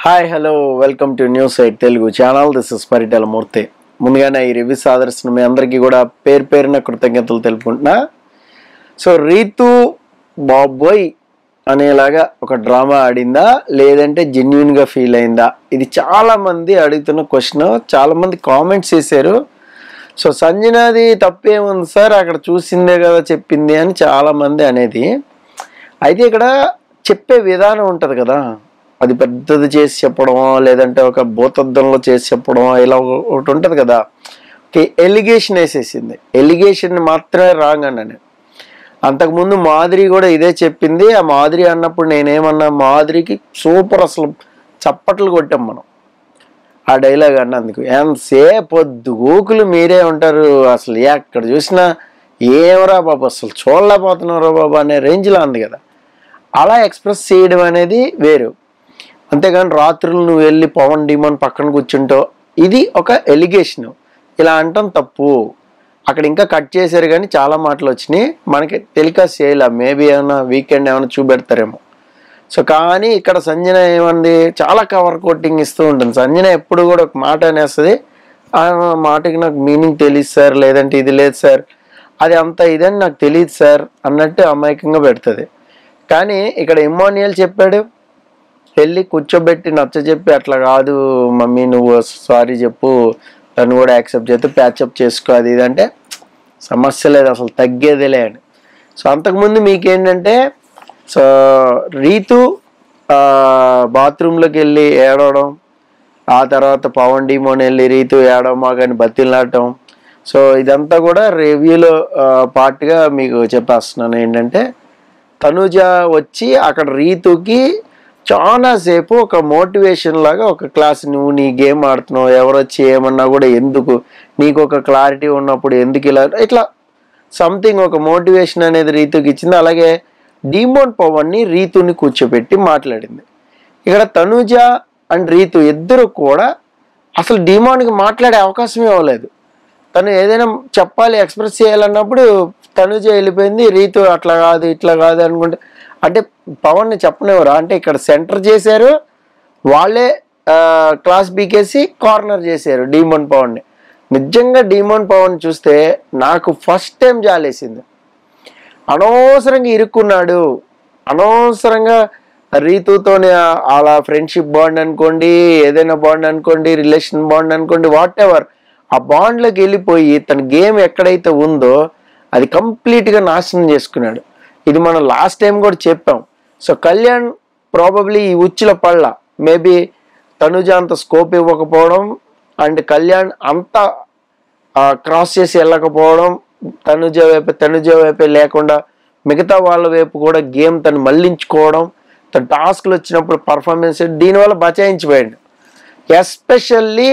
Hi hello welcome to news eight Telugu channel. This is Paritala Murthy. ముందుగానే ఈ reviews ఆదర్శిస్తున్న మీ అందరికీ కూడా పేరు పేరున కృతజ్ఞతలు తెలుపుకుంటున్నా. సో రీతు బాబోయ్ అనేలాగా ఒక డ్రామా ఆడిందా లేదంటే జెన్యున్గా ఫీల్ అయిందా? ఇది చాలామంది అడుగుతున్న క్వశ్చన్. చాలామంది కామెంట్స్ చేశారు. సో సంజనాది తప్పేముంది సార్, అక్కడ చూసిందే కదా చెప్పింది అని చాలామంది అనేది. అయితే ఇక్కడ చెప్పే విధానం ఉంటుంది కదా, అది పెద్దది చేసి చెప్పడమో లేదంటే ఒక భూతద్దంలో చేసి చెప్పడమో ఇలా ఒకటి ఉంటుంది కదా. ఎలిగేషన్ వేసేసింది. ఎలిగేషన్ మాత్రమే రాంగ్ అన్నాను. అంతకుముందు మాధురి కూడా ఇదే చెప్పింది. ఆ మాధురి అన్నప్పుడు నేనేమన్నా, మాధురికి సూపర్ అసలు చప్పట్లు కొట్టాం మనం ఆ డైలాగ్ అన్నందుకు. ఎంతసేపు పొద్దుగూకులు మీరే ఉంటారు, అసలు ఎక్కడ చూసినా ఏమరా బాబు అసలు చూడలేకపోతున్నారా బాబు అనే రేంజ్లో ఉంది కదా. అలా ఎక్స్ప్రెస్ చేయడం అనేది వేరు. అంతేగాని రాత్రులు నువ్వు వెళ్ళి పవన్ డిమాండ్ పక్కన కూర్చుంటావు, ఇది ఒక ఎలిగేషన్. ఇలా అంటాం తప్పు. అక్కడ ఇంకా కట్ చేశారు కానీ చాలా మాటలు వచ్చినాయి, మనకి టెలికాస్ట్ చేయలే. మేబీ ఏమైనా వీకెండ్ ఏమైనా చూపెడతారేమో. సో కానీ ఇక్కడ సంజన ఏమంది, చాలా కవర్ కోటింగ్ ఇస్తూ ఉంటుంది. సంజన ఎప్పుడు కూడా ఒక మాట అనేస్తుంది, ఆ మాటకి నాకు మీనింగ్ తెలియదు సార్, లేదంటే ఇది లేదు సార్, అది అంత ఇదని నాకు తెలియదు సార్ అన్నట్టు అమాయకంగా పెడుతుంది. కానీ ఇక్కడ ఇమ్మాన్యుయల్ చెప్పాడు, వెళ్ళి కూర్చోబెట్టి నచ్చ చెప్పి, అట్లా కాదు మమ్మీ నువ్వు సారీ చెప్పు, తను కూడా యాక్సెప్ట్ చేస్తే ప్యాచప్ చేసుకో, అది ఇదంటే సమస్య లేదు, అసలు తగ్గేదిలే అని. సో అంతకుముందు మీకేంటంటే, సో రీతు బాత్రూంలోకి వెళ్ళి ఏడవడం, ఆ తర్వాత పవన్ డిమోన్ వెళ్ళి రీతు ఏడవమా కానీ బతిలాడటం. సో ఇదంతా కూడా రివ్యూలో పార్ట్గా మీకు చెప్పేస్తున్నాను. ఏంటంటే తనుజ వచ్చి అక్కడ రీతుకి చాలాసేపు ఒక మోటివేషన్ లాగా ఒక క్లాస్, నువ్వు నీ గేమ్ ఆడుతున్నావు, ఎవరు వచ్చి ఏమన్నా కూడా ఎందుకు, నీకు ఒక క్లారిటీ ఉన్నప్పుడు ఎందుకు ఇలా ఇట్లా సంథింగ్ ఒక మోటివేషన్ అనేది రీతుకి ఇచ్చింది. అలాగే డిమోన్ పవన్ని రీతుని కూర్చోబెట్టి మాట్లాడింది. ఇక్కడ తనుజ అండ్ రీతు ఇద్దరు కూడా అసలు డిమోన్కి మాట్లాడే అవకాశమే ఇవ్వలేదు. తను ఏదైనా చెప్పాలి, ఎక్స్ప్రెస్ చేయాలన్నప్పుడు తనుజ వెళ్ళిపోయింది. రీతు అట్లా కాదు ఇట్లా కాదు అనుకుంటే, అంటే పవన్ని చెప్పనివ్వరా? అంటే ఇక్కడ సెంటర్ చేశారు వాళ్ళే, క్లాస్ బీకేసి కార్నర్ చేశారు డిమోన్ పవన్ని. నిజంగా డిమోన్ పవన్ చూస్తే నాకు ఫస్ట్ టైం జాలేసింది. అనవసరంగా ఇరుక్కున్నాడు, అనవసరంగా రీతుతోనే అలా ఫ్రెండ్షిప్ బాండ్ అనుకోండి, ఏదైనా బాండ్ అనుకోండి, రిలేషన్ బాండ్ అనుకోండి, వాట్ ఎవర్, ఆ బాండ్లోకి వెళ్ళిపోయి తన గేమ్ ఎక్కడైతే ఉందో అది కంప్లీట్గా నాశనం చేసుకున్నాడు. ఇది మనం లాస్ట్ టైం కూడా చెప్పాం. సో కళ్యాణ్ ప్రాబబ్లీ ఈ ఉచ్చుల పళ్ళ, మేబీ తనుజ అంత స్కోప్ ఇవ్వకపోవడం అండ్ కళ్యాణ్ అంత క్రాస్ చేసి వెళ్ళకపోవడం, తనుజ వైపే లేకుండా మిగతా వాళ్ళ వైపు కూడా గేమ్ తను మళ్ళించుకోవడం, తన టాస్క్లు వచ్చినప్పుడు పర్ఫార్మెన్స్, దీనివల్ల బచాయించిపోయాడు. ఎస్పెషల్లీ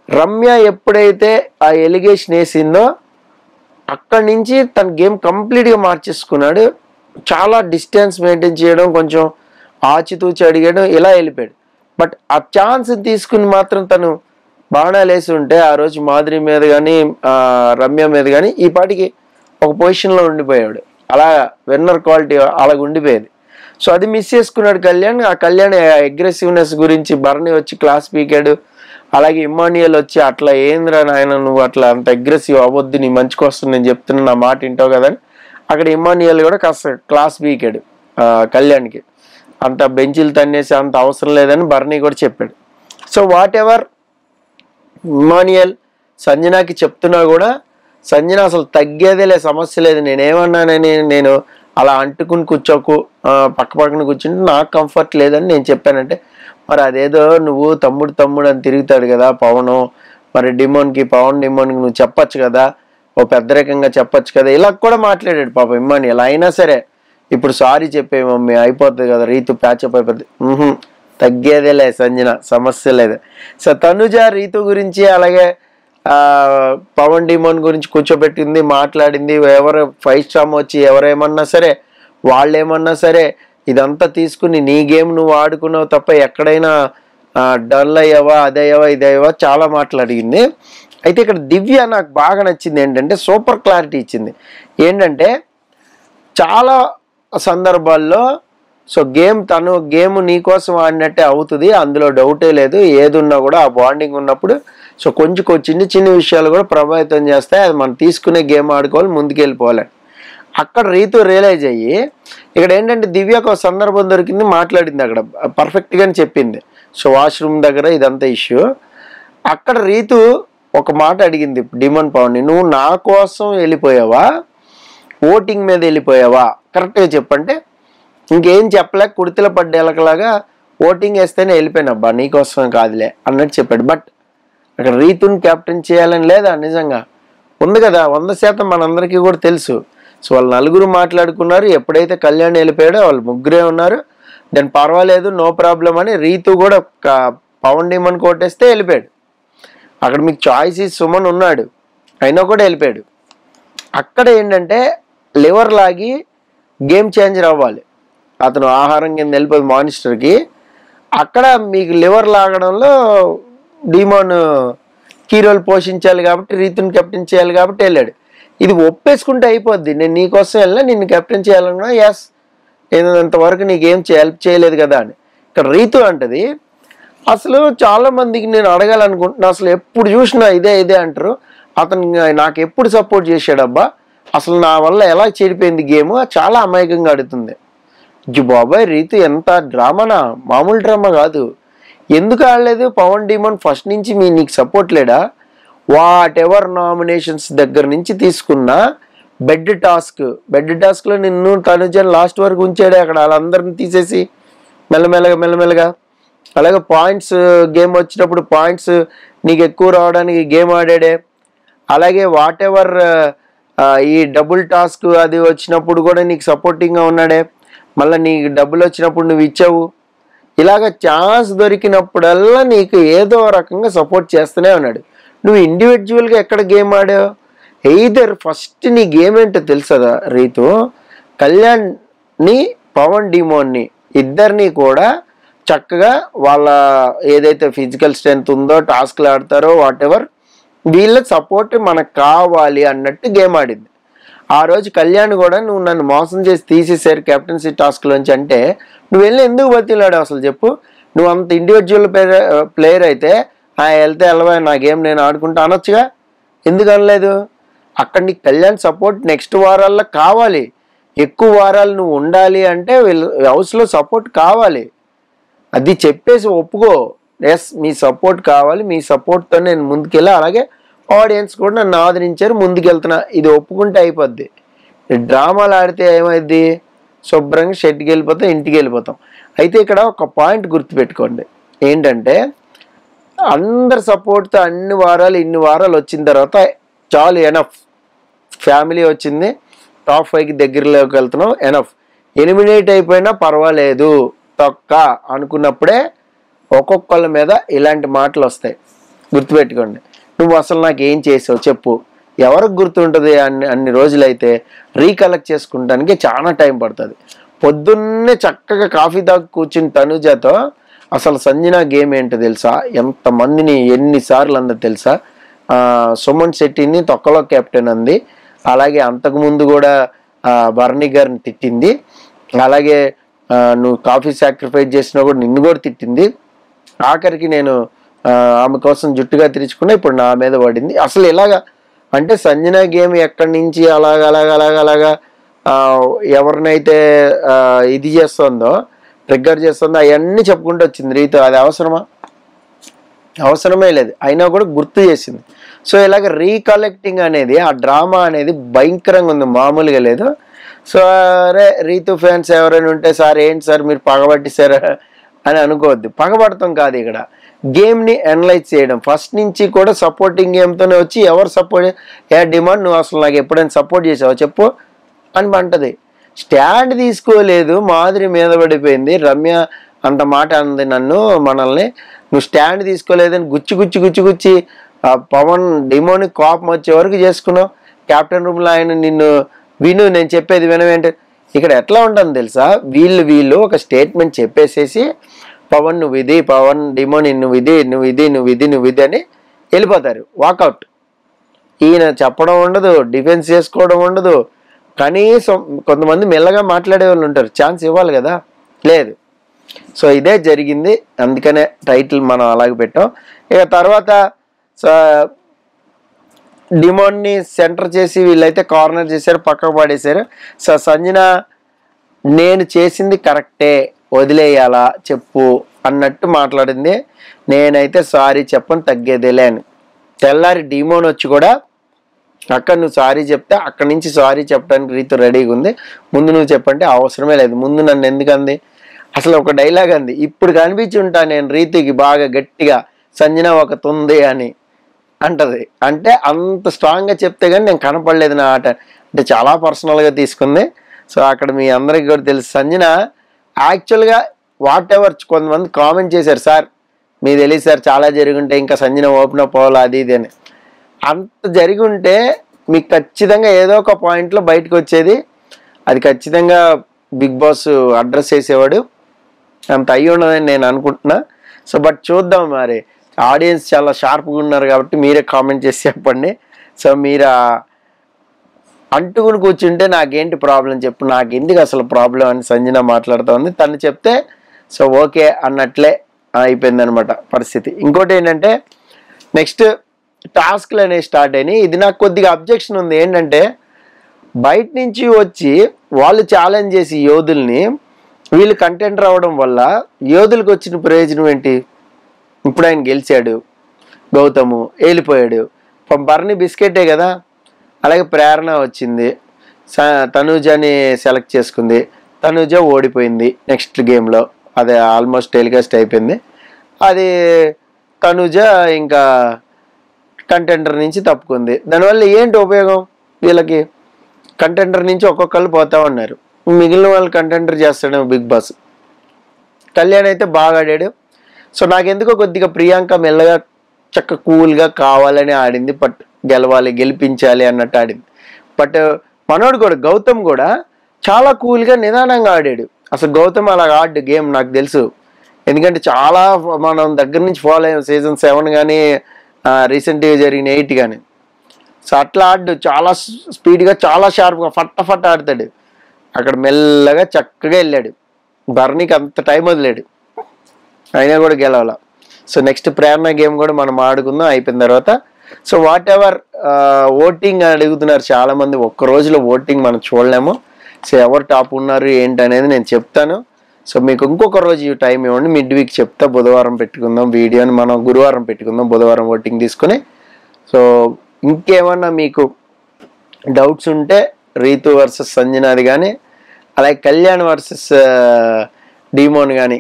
రమ్య ఎప్పుడైతే ఆ ఎలిగేషన్ వేసిందో అక్కడి నుంచి తన గేమ్ కంప్లీట్గా మార్చేసుకున్నాడు. చాలా డిస్టెన్స్ మెయింటైన్ చేయడం, కొంచెం ఆచితూచి అడిగడం, ఇలా వెళ్ళిపోయాడు. బట్ ఆ ఛాన్స్ తీసుకుని మాత్రం తను బాణాలు వేసి ఉంటే ఆ రోజు మాధురి మీద కానీ రమ్య మీద కానీ ఈ పాటికి ఒక పొజిషన్లో ఉండిపోయాడు. అలా విన్నర్ క్వాలిటీ అలాగ ఉండిపోయేది. సో అది మిస్ చేసుకున్నాడు కళ్యాణ్. ఆ కళ్యాణ్ అగ్రెసివ్నెస్ గురించి భరణి వచ్చి క్లాస్ పీకాడు. అలాగే ఇమ్మాన్యుయల్ వచ్చి అట్లా ఏంద్రా నాయన నువ్వు అట్లా అంత అగ్రెసివ్ అవ్వద్దు, నీ మంచికి వస్తుంది నేను చెప్తున్నా, నా మాట వింటావు కదా అని అక్కడ ఇమ్మాన్యుయల్ కూడా కాస్త క్లాస్ పీకాడు కళ్యాణ్కి. అంత బెంచీలు తన్నేసి అంత అవసరం లేదని భరణి కూడా చెప్పాడు. సో వాట్ ఎవర్ ఇమ్మాన్యుయల్ సంజనాకి చెప్తున్నా కూడా సంజన అసలు తగ్గేదేలే, సమస్య లేదు, నేనేమన్నానని, నేను అలా అంటుకుని కూర్చోకు, పక్కన కూర్చుంటే నాకు కంఫర్ట్ లేదని నేను చెప్పానంటే, మరి అదేదో నువ్వు తమ్ముడు అని తిరుగుతాడు కదా పవను, మరి పవన్ డిమోన్కి నువ్వు చెప్పచ్చు కదా, ఓ పెద్దరికంగా చెప్పచ్చు కదా, ఇలా కూడా మాట్లాడాడు పాప ఇమ్మాన్యుయల్. అయినా సరే ఇప్పుడు సారీ చెప్పే మమ్మీ అయిపోతుంది కదా, రీతు ప్యాచప్ అయిపోద్ది, తగ్గేదేలే సంజన, సమస్య లేదు. సో తనుజ రీతు గురించి అలాగే పవన్ డిమోన్ గురించి కూర్చోబెట్టింది, మాట్లాడింది. ఎవరు 5 స్టార్ వచ్చి ఎవరేమన్నా సరే, వాళ్ళేమన్నా సరే, ఇదంతా తీసుకుని నీ గేమ్ నువ్వు ఆడుకున్నావు తప్ప ఎక్కడైనా డల్ అయ్యావా, అదయ్యావా, ఇదయ్యావా, చాలా మాట్లాడింది. అయితే ఇక్కడ దివ్య నాకు బాగా నచ్చింది ఏంటంటే, సూపర్ క్లారిటీ ఇచ్చింది. ఏంటంటే చాలా సందర్భాల్లో సో గేమ్ నీకోసం ఆడినట్టే అవుతుంది, అందులో డౌటే లేదు. ఏది ఉన్నా కూడా ఆ బాండింగ్ ఉన్నప్పుడు సో కొంచెం చిన్న చిన్న విషయాలు కూడా ప్రభావితం చేస్తాయి. అది మనం తీసుకునే గేమ్ ఆడుకోవాలి, ముందుకెళ్ళిపోవాలి. అక్కడ రీతు రియలైజ్ అయ్యి ఇక్కడ ఏంటంటే దివ్యకు ఒక సందర్భం దొరికింది, మాట్లాడింది, అక్కడ పర్ఫెక్ట్గానే చెప్పింది. సో వాష్రూమ్ దగ్గర ఇదంతా ఇష్యూ. అక్కడ రీతు ఒక మాట అడిగింది డిమోన్ పవన్ని, నువ్వు నా కోసం వెళ్ళిపోయావా, ఓటింగ్ మీద వెళ్ళిపోయావా, కరెక్ట్గా చెప్పంటే ఇంకేం చెప్పలేక కుడితిలో పడ్డ ఎలకలాగా ఓటింగ్ వేస్తేనే వెళ్ళిపోయినబ్బా, నీకోసం కాదులే అన్నట్టు చెప్పాడు. బట్ అక్కడ రీతుని కెప్టెన్ చేయాలని లేదా, నిజంగా ఉంది కదా, 100% మనందరికీ కూడా తెలుసు. సో వాళ్ళు నలుగురు మాట్లాడుకున్నారు, ఎప్పుడైతే కళ్యాణ్ వెళ్ళిపోయాడో వాళ్ళు ముగ్గురే ఉన్నారు, దాని పర్వాలేదు నో ప్రాబ్లం అని రీతు కూడా పవన్ డీమన్ కొట్టేస్తే వెళ్ళిపోయాడు. అక్కడ మీకు చాయిస్ ఈ సుమన్ ఉన్నాడు, అయినా కూడా వెళ్ళిపోయాడు. అక్కడ ఏంటంటే లివర్ లాగి గేమ్ చేంజర్ అవ్వాలి, అతను ఆహారం కింద వెళ్ళిపోయి మానిస్టర్కి. అక్కడ మీకు లివర్ లాగడంలో డీమోన్ కీ రోల్ పోషించాలి కాబట్టి రీతుని కెప్టెన్ చేయాలి కాబట్టి వెళ్ళాడు. ఇది ఒప్పేసుకుంటే అయిపోద్ది, నేను నీకోసం వెళ్ళినా నిన్ను కెప్టెన్ చేయాలన్నా, ఎస్ నేను ఇంతవరకు నీకేం హెల్ప్ చేయలేదు కదా అని. ఇక్కడ రీతు అంటది, అసలు చాలా మందికి నేను అడగాలనుకుంటున్నా, అసలు ఎప్పుడు చూసినా ఇదే అంటారు, అతను నాకు ఎప్పుడు సపోర్ట్ చేశాడబ్బా, అసలు నా వల్ల ఎలా చెడిపోయింది గేమ్, చాలా అమాయకంగా అడుగుతుంది. బాబాయ్ రీతు ఎంత డ్రామానా, మామూలు డ్రామా కాదు. ఎందుకు ఆడలేదు పవన్ డీమన్, ఫస్ట్ నుంచి నీకు సపోర్ట్ లేడా? వాట్ ఎవర్ నామినేషన్స్ దగ్గర నుంచి తీసుకున్న బెడ్ టాస్క్లో నిన్ను తనుజన్ లాస్ట్ వరకు ఉంచాడే, అక్కడ వాళ్ళందరిని తీసేసి మెల్లమెల్లగా. అలాగే పాయింట్స్ గేమ్ వచ్చినప్పుడు పాయింట్స్ నీకు ఎక్కువ రావడానికి గేమ్ ఆడాడే. అలాగే వాట్ ఎవర్ ఈ డబుల్ టాస్క్ అది వచ్చినప్పుడు కూడా నీకు సపోర్టింగ్గా ఉన్నాడే, మళ్ళీ నీకు డబ్బులు వచ్చినప్పుడు నువ్వు ఇచ్చావు. ఇలాగ ఛాన్స్ దొరికినప్పుడల్లా నీకు ఏదో రకంగా సపోర్ట్ చేస్తూనే ఉన్నాడు. నువ్వు ఇండివిజువల్గా ఎక్కడ గేమ్ ఆడావు? ఎయిదర్ ఫస్ట్ నీ గేమ్ ఏంటో తెలుసా రీతు, కళ్యాణ్ని పవన్ డీమోన్ని ఇద్దరిని కూడా చక్కగా వాళ్ళ ఏదైతే ఫిజికల్ స్ట్రెంత్ ఉందో టాస్క్లు ఆడతారో వాట్ ఎవర్ వీళ్ళ సపోర్ట్ మనకు కావాలి అన్నట్టు గేమ్ ఆడింది. ఆ రోజు కళ్యాణ్ కూడా నువ్వు నన్ను మోసం చేసి తీసేసారు కెప్టెన్సీ టాస్క్లోంచి అంటే నువ్వు వెళ్ళి ఎందుకు బతిలాడు అసలు చెప్పు? నువ్వు అంత ఇండివిజువల్ ప్లేయర్ అయితే వెళ్తే వెళ్ళవా, నా గేమ్ నేను ఆడుకుంటా అనొచ్చుగా, ఎందుకు అనలేదు? అక్కడ నీకు కళ్యాణ్ సపోర్ట్ నెక్స్ట్ వారాల్లో కావాలి, ఎక్కువ వారాలు నువ్వు ఉండాలి అంటే హౌస్లో సపోర్ట్ కావాలి, అది చెప్పేసి ఒప్పుకో, ఎస్ మీ సపోర్ట్ కావాలి, మీ సపోర్ట్తో నేను ముందుకెళ్ళా, అలాగే ఆడియన్స్ కూడా నన్ను ఆదరించారు ముందుకెళ్తున్నా, ఇది ఒప్పుకుంటే అయిపోద్ది. డ్రామాలు ఆడితే ఏమైద్ది, శుభ్రంగా షెడ్కి వెళ్ళిపోతాం, ఇంటికి వెళ్ళిపోతాం. అయితే ఇక్కడ ఒక పాయింట్ గుర్తుపెట్టుకోండి, ఏంటంటే అందరి సపోర్ట్తో ఇన్ని వారాలు వచ్చిన తర్వాత చాలు, ఎనఫ్. ఫ్యామిలీ వచ్చింది, టాప్ 5కి దగ్గరలోకి వెళ్తున్నాం, ఎనఫ్. ఎలిమినేట్ అయిపోయినా పర్వాలేదు తొక్క అనుకున్నప్పుడే ఒక్కొక్కళ్ళ మీద ఇలాంటి మాటలు వస్తాయి, గుర్తుపెట్టుకోండి. నువ్వు అసలు నాకు ఏం చేసావు చెప్పు, ఎవరికి గుర్తుంటుంది? అన్ని రోజులైతే రీకలెక్ట్ చేసుకుంటానికి చాలా టైం పడుతుంది. పొద్దున్నే చక్కగా కాఫీ తాగి కూర్చుని తనుజతో అసలు సంజన గేమ్ ఏంటో తెలుసా, ఎంతమందిని ఎన్నిసార్లు అందో తెలుసా, సుమన్ శెట్టిని తొక్కలో కెప్టెన్ అంది, అలాగే అంతకుముందు కూడా బర్నీ గారిని తిట్టింది, అలాగే నువ్వు కాఫీ సాక్రిఫైస్ చేసినా కూడా నిన్ను కూడా తిట్టింది, ఆఖరికి నేను ఆమె కోసం జుట్టుగా తిరుచుకున్నా, ఇప్పుడు నా మీద పడింది. అసలు ఎలాగా అంటే సంజన గేమ్ ఎక్కడి నుంచి అలాగా ఎవరినైతే ఇది చేస్తుందో ట్రిగ్గర్ చేస్తుందో అవన్నీ చెప్పుకుంటూ వచ్చింది రీతు. అది అవసరమే లేదు, అయినా కూడా గుర్తు చేసింది. సో ఇలాగ రీకలెక్టింగ్ అనేది, ఆ డ్రామా అనేది భయంకరంగా ఉంది, మామూలుగా లేదు. సో అరే రీతు ఫ్యాన్స్ ఎవరైనా ఉంటే సార్ ఏంటి సార్ మీరు పగబట్టిసారా అని అనుకోవద్దు. పగబడతాం కాదు, ఇక్కడ గేమ్ని అనలైజ్ చేయడం. ఫస్ట్ నుంచి కూడా సపోర్టింగ్ గేమ్తోనే వచ్చి ఎవరు సపోర్ట్ డిమాండ్, నువ్వు అసలు నాకు ఎప్పుడైనా సపోర్ట్ చేసావో చెప్పు అని అంటది. స్టాండ్ తీసుకోలేదు, మాధురి మీద పడిపోయింది, రమ్య అంత మాట అంది మనల్ని, నువ్వు స్టాండ్ తీసుకోలేదని గుచ్చి పవన్ డిమోని కోపం వచ్చే వరకు చేసుకున్నావు. క్యాప్టెన్ రూమ్లో ఆయన నిన్ను విను, నేను చెప్పేది వినవేంటి. ఇక్కడ ఎట్లా ఉంటుంది తెలుసా, వీళ్ళు ఒక స్టేట్మెంట్ చెప్పేసేసి పవన్ నువ్వు ఇది, పవన్ డిమోని నువ్వు ఇది అని వెళ్ళిపోతారు, వాకౌట్. ఈయన చెప్పడం ఉండదు, డిఫెన్స్ చేసుకోవడం ఉండదు. కనీసం కొంతమంది మెల్లగా మాట్లాడే వాళ్ళు ఉంటారు, ఛాన్స్ ఇవ్వాలి కదా. లేదు. సో ఇదే జరిగింది, అందుకనే టైటిల్ మనం అలాగే పెట్టాం. ఇక తర్వాత డిమోన్ని సెంటర్ చేసి వీళ్ళైతే కార్నర్ చేశారు, పక్కకు పడేశారు. సో సంజన నేను చేసింది కరెక్టే, వదిలేయాలా చెప్పు అన్నట్టు మాట్లాడింది. నేనైతే సారీ చెప్పని తగ్గేదేలే అని. తెల్లారి డిమోన్ వచ్చి కూడా అక్కడ నువ్వు సారీ చెప్తే అక్కడి నుంచి సారీ చెప్పడానికి రీతు రెడీగా ఉంది, ముందు నువ్వు చెప్పంటే అవసరమే లేదు, ముందు నన్ను ఎందుకంది. అసలు ఒక డైలాగ్ అంది, ఇప్పుడు కనిపించి ఉంటా నేను రీతుకి బాగా గట్టిగా సంజన ఒక తుంది అని అంటది. అంటే అంత స్ట్రాంగ్గా చెప్తే కానీ నేను కనపడలేదు నా ఆట అంటే చాలా పర్సనల్గా తీసుకుంది. సో అక్కడ మీ అందరికీ కూడా తెలుసు సంజన యాక్చువల్గా వాట్ ఎవర్ కొంతమంది కామెంట్ చేశారు, సార్ మీకు తెలియదు సార్ చాలా జరిగి ఉంటే ఇంకా సంజన ఓపెన్ అప్ అవ్వాలి అది ఇది అని. అంత జరిగి ఉంటే మీకు ఖచ్చితంగా ఏదో ఒక పాయింట్లో బయటకు వచ్చేది, అది ఖచ్చితంగా బిగ్ బాస్ అడ్రస్ చేసేవాడు, అంత అయ్యి ఉండదని నేను అనుకుంటున్నా. సో బట్ చూద్దాం, మరి ఆడియన్స్ చాలా షార్ప్గా ఉన్నారు కాబట్టి మీరే కామెంట్ చేసి చెప్పండి. సో మీరు అంటుకుని కూర్చుంటే నాకేంటి ప్రాబ్లం చెప్పు, నాకెందుకు అసలు ప్రాబ్లం అని సంజన మాట్లాడుతూ ఉంది. తను చెప్తే సో ఓకే అన్నట్లే అయిపోయింది అనమాట పరిస్థితి. ఇంకోటి ఏంటంటే నెక్స్ట్ టాస్క్లు అనేవి స్టార్ట్ అయినాయి. ఇది నాకు కొద్దిగా అబ్జెక్షన్ ఉంది, ఏంటంటే బయట నుంచి వచ్చి వాళ్ళు ఛాలెంజ్ చేసి యోధుల్ని వీళ్ళు కంటెంట్ రావడం వల్ల యోధులకు వచ్చిన ప్రయోజనం ఏంటి? ఇప్పుడు ఆయన గెలిచాడు, గౌతము వెళ్ళిపోయాడు, బర్ని బిస్కెటే కదా. అలాగే ప్రేరణ వచ్చింది, తనూజని సెలెక్ట్ చేసుకుంది, తనూజ ఓడిపోయింది నెక్స్ట్ గేమ్లో, అది ఆల్మోస్ట్ టెలికాస్ట్ అయిపోయింది. అది తనూజ ఇంకా కంటెండర్ నుంచి తప్పుకుంది. దానివల్ల ఏంటి ఉపయోగం? వీళ్ళకి కంటెండర్ నుంచి ఒక్కొక్కళ్ళు పోతా ఉన్నారు, మిగిలిన వాళ్ళు కంటెండర్ చేస్తాడేమో బిగ్ బాస్. కళ్యాణ్ అయితే బాగా ఆడాడు. సో నాకెందుకో కొద్దిగా ప్రియాంక మెల్లగా చక్క కూల్గా కావాలని ఆడింది, బట్ గెలవాలి గెలిపించాలి అన్నట్టు ఆడింది. బట్ మనోడు కూడా గౌతమ్ కూడా చాలా కూల్గా నిదానంగా ఆడాడు. అసలు గౌతమ్ అలా ఆడు గేమ్ నాకు తెలుసు, ఎందుకంటే చాలా మనం దగ్గర నుంచి ఫాలో అయ్యాం, సీజన్ 7 కానీ రీసెంట్గా జరిగిన 8 కానీ. సో అట్లా ఆడు చాలా స్పీడ్గా చాలా షార్ప్గా ఫట్ ఆడతాడు. అక్కడ మెల్లగా చక్కగా వెళ్ళాడు, బర్నీకి అంత టైం వదిలేడు, అయినా కూడా గెలవాల. సో నెక్స్ట్ ప్రేరణ గేమ్ కూడా మనం ఆడుకుందాం అయిపోయిన తర్వాత. సో వాట్ ఎవర్ ఓటింగ్ అడుగుతున్నారు చాలామంది, ఒక్క రోజులో ఓటింగ్ మనం చూడలేము. సో ఎవరు టాప్ ఉన్నారు ఏంటి అనేది నేను చెప్తాను. సో మీకు ఇంకొక రోజు టైం ఇవ్వండి, మిడ్ వీక్ చెప్తా, బుధవారం పెట్టుకుందాం వీడియోని, మనం గురువారం పెట్టుకుందాం, బుధవారం ఓటింగ్ తీసుకుని. సో ఇంకేమన్నా మీకు డౌట్స్ ఉంటే రీతు వర్సెస్ సంజనాది కానీ, అలాగే కళ్యాణ్ వర్సెస్ డిమోన్ కానీ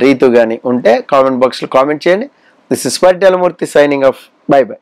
రీతు కానీ ఉంటే కామెంట్ బాక్స్లో కామెంట్ చేయండి. This is Paritala Murthy signing off, by by.